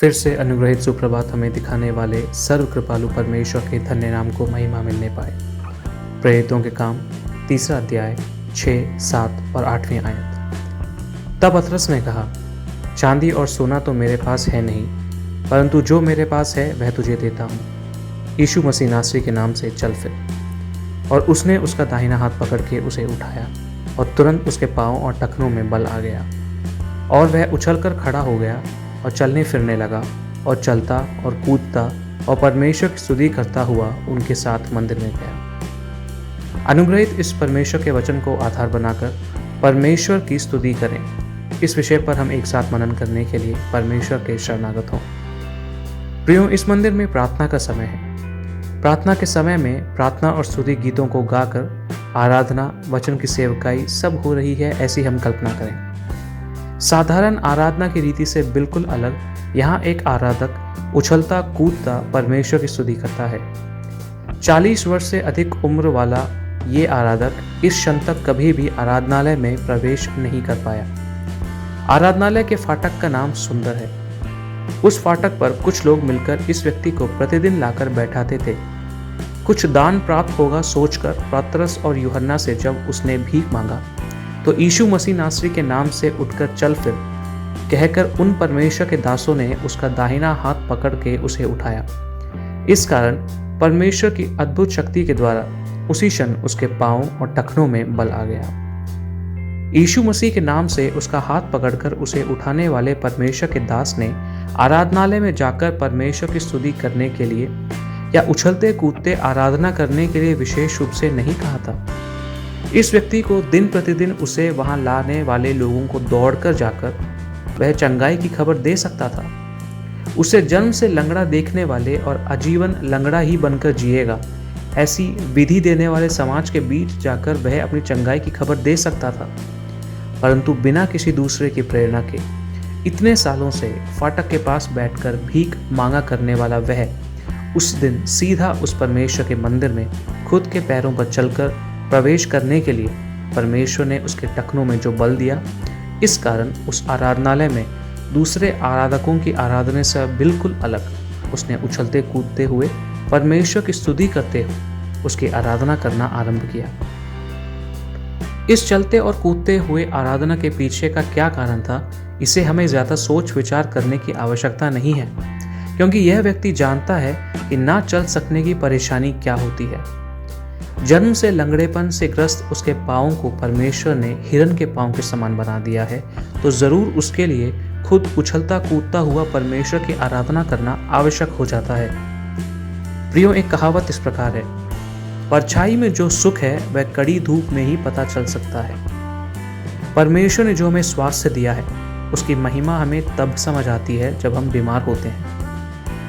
फिर से अनुग्रहित सुप्रभात हमें दिखाने वाले सर्व कृपालु परमेश्वर के धन्य नाम को महिमा मिलने पाए। प्रेरितों के काम 3 अध्याय 6, 7 और 8वीं आयत। तब पतरस ने कहा, चांदी और सोना तो मेरे पास है नहीं, परंतु जो मेरे पास है वह तुझे देता हूँ। यीशु मसीह नासरी के नाम से चल फिर। और उसने उसका दाहिना हाथ पकड़ के उसे उठाया और तुरंत उसके पाँव और टखनों में बल आ गया और वह उछलकर खड़ा हो गया और चलने फिरने लगा और चलता और कूदता और परमेश्वर की स्तुति करता हुआ उनके साथ मंदिर में गया। अनुग्रहित इस परमेश्वर के वचन को आधार बनाकर परमेश्वर की स्तुति करें। इस विषय पर हम एक साथ मनन करने के लिए परमेश्वर के शरणागत हों। प्रियो, इस मंदिर में प्रार्थना का समय है। प्रार्थना के समय में प्रार्थना और स्तुति गीतों को गाकर आराधना, वचन की सेवकाई सब हो रही है, ऐसी हम कल्पना करें। साधारण आराधना की रीति से बिल्कुल अलग यहाँ एक आराधक उछलता कूदता परमेश्वर की स्तुति करता है। 40 वर्ष से अधिक उम्र वाला ये आराधक इस क्षण तक कभी भी आराधनालय में प्रवेश नहीं कर पाया। आराधनालय के फाटक का नाम सुंदर है। उस फाटक पर कुछ लोग मिलकर इस व्यक्ति को प्रतिदिन लाकर बैठाते थे। कुछ दान प्राप्त होगा सोचकर पतरस और यूहन्ना से जब उसने भीख मांगा तो यीशु मसीह नासरी के नाम से उठकर चल फिर कहकर उन परमेश्वर के दासों ने उसका दाहिना हाथ पकड़ के उसे उठाया। इस कारण परमेश्वर की अद्भुत शक्ति के द्वारा उसी क्षण उसके पांव और टखनों में बल आ गया। यीशु मसीह के नाम से उसका हाथ पकड़कर उसे उठाने वाले परमेश्वर के दास ने आराधनालय में जाकर परमेश्वर की स्तुति करने के लिए या उछलते कूदते आराधना करने के लिए विशेष रूप से नहीं कहा था। इस व्यक्ति को दिन प्रतिदिन उसे वहां लाने वाले लोगों को दौड़कर जाकर वह चंगाई की खबर दे सकता था। उसे जन्म से लंगड़ा देखने वाले और आजीवन लंगड़ा ही बनकर जिएगा, ऐसी विधि देने वाले समाज के बीच जाकर वह अपनी चंगाई की खबर दे सकता था। परंतु बिना किसी दूसरे की प्रेरणा के इतने सालों से फाटक के पास बैठकर भीख मांगा करने वाला वह उस दिन सीधा उस परमेश्वर के मंदिर में खुद के पैरों पर चलकर प्रवेश करने के लिए परमेश्वर ने उसके टखनों में जो बल दिया, इस कारण उस आराधनालय में दूसरे आराधकों की आराधना से बिल्कुल अलग उसने उछलते कूदते हुए परमेश्वर की स्तुति करते हुए उसकी आराधना करना आरंभ किया। इस चलते और कूदते हुए आराधना के पीछे का क्या कारण था, इसे हमें ज़्यादा सोच विचार करने की आवश्यकता नहीं है, क्योंकि यह व्यक्ति जानता है कि ना चल सकने की परेशानी क्या होती है। जन्म से लंगड़ेपन से ग्रस्त उसके पाँव को परमेश्वर ने हिरन के पाँव के समान बना दिया है, तो जरूर उसके लिए खुद उछलता कूदता हुआ परमेश्वर की आराधना करना आवश्यक हो जाता है। प्रियो, एक कहावत इस प्रकार है, परछाई में जो सुख है वह कड़ी धूप में ही पता चल सकता है। परमेश्वर ने जो हमें स्वास्थ्य दिया है उसकी महिमा हमें तब समझ आती है जब हम बीमार होते हैं।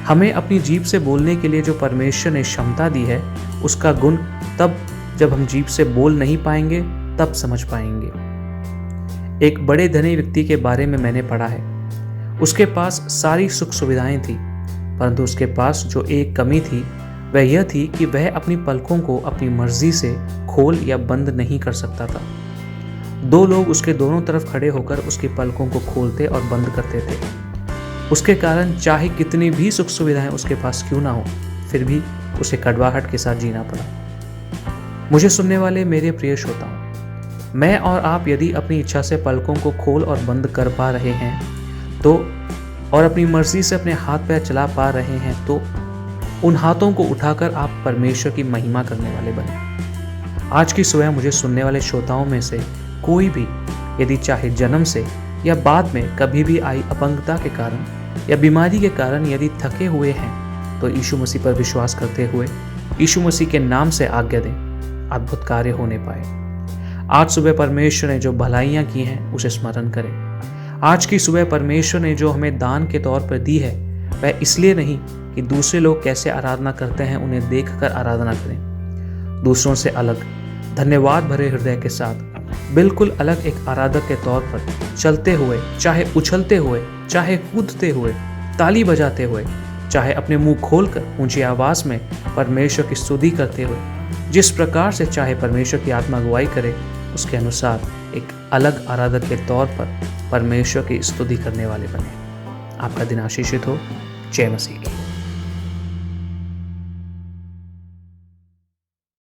हमें अपनी जीभ से बोलने के लिए जो परमेश्वर ने क्षमता दी है उसका गुण तब जब हम जीभ से बोल नहीं पाएंगे तब समझ पाएंगे। एक बड़े धनी व्यक्ति के बारे में मैंने पढ़ा है। उसके पास सारी सुख सुविधाएं थी, परंतु उसके पास जो एक कमी थी वह यह थी कि वह अपनी पलकों को अपनी मर्जी से खोल या बंद नहीं कर सकता था। 2 लोग उसके दोनों तरफ खड़े होकर उसकी पलकों को खोलते और बंद करते थे। उसके कारण चाहे कितनी भी सुख सुविधाएं उसके पास क्यों ना हो, फिर भी उसे कड़वाहट के साथ जीना पड़ा। मुझे सुनने वाले मेरे प्रिय श्रोताओं, मैं और आप यदि अपनी इच्छा से पलकों को खोल और बंद कर पा रहे हैं तो और अपनी मर्जी से अपने हाथ पैर चला पा रहे हैं तो उन हाथों को उठाकर आप परमेश्वर की महिमा करने वाले बने। आज की सुबह मुझे सुनने वाले श्रोताओं में से कोई भी यदि चाहे जन्म से या बाद में कभी भी आई अपंगता के कारण या बीमारी के कारण यदि थके हुए हैं तो यीशु मसीह पर विश्वास करते हुए यीशु मसीह के नाम से आज्ञा दें, अद्भुत कार्य होने पाए। आज सुबह परमेश्वर ने जो भलाइयाँ की हैं उसे स्मरण करें। आज की सुबह परमेश्वर ने जो हमें दान के तौर पर दी है वह इसलिए नहीं कि दूसरे लोग कैसे आराधना करते हैं उन्हें देखकर आराधना करें। दूसरों से अलग, धन्यवाद भरे हृदय के साथ बिल्कुल अलग एक आराधक के तौर पर चलते हुए, चाहे उछलते हुए, चाहे कूदते हुए, ताली बजाते हुए, चाहे अपने मुंह खोलकर ऊंची आवाज में परमेश्वर की स्तुति करते हुए, जिस प्रकार से चाहे परमेश्वर की आत्मा अगुवाई करे उसके अनुसार एक अलग आराधक के तौर पर परमेश्वर की स्तुति करने वाले बने। आपका दिन आशीषित हो। जय मसीह की।